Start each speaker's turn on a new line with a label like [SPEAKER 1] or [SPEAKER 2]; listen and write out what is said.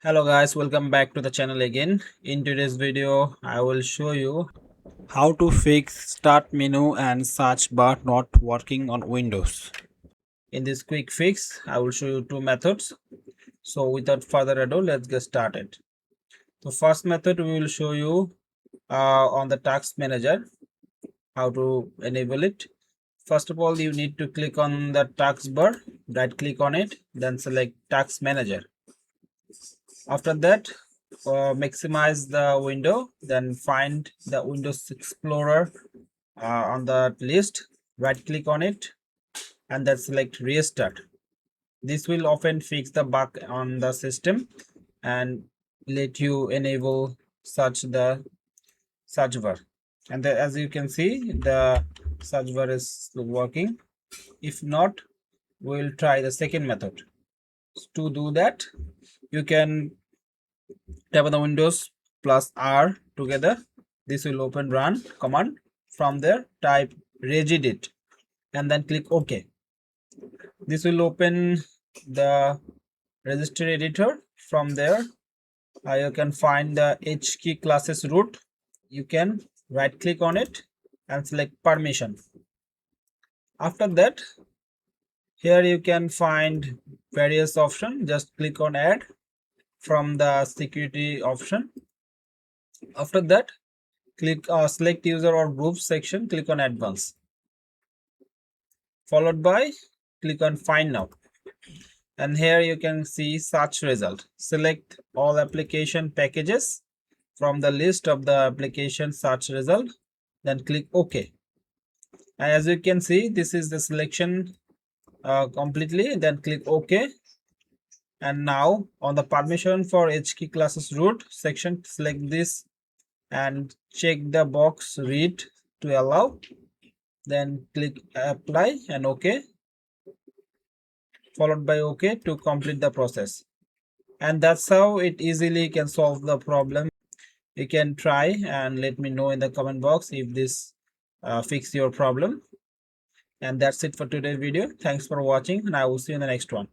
[SPEAKER 1] Hello guys, welcome back to the channel again. In today's video I will show you how to fix start menu and search bar not working on Windows. In this quick fix I will show you two methods. So without further ado, let's get started. The first method we will show you on the task manager, how to enable it. First of all, you need to click on the task bar, right click on it, then select task manager. After that, maximize the window, then find the Windows Explorer on the list, right click on it, and then select restart. This will often fix the bug on the system and let you enable the search bar. And as you can see, the search bar is working. If not, we'll try the second method. To do that, you can tap on the Windows plus R together. This will open run command. From there, type regedit and then click OK. This will open the register editor. From there, you can find the H key classes root. You can right click on it and select permission. After that, here you can find various options. Just click on add from the security option. After that, click select user or group section, click on advanced, followed by click on find now, and here you can see search result. Select all application packages from the list of the application search result, then click OK. And as you can see, this is the selection completely, then click OK. And now on the permission for HKey classes root section, select this and check the box read to allow, then click apply and OK, followed by OK to complete the process. And that's how it easily can solve the problem. You can try and let me know in the comment box if this fix your problem. And that's it for today's video. Thanks for watching, and I will see you in the next one.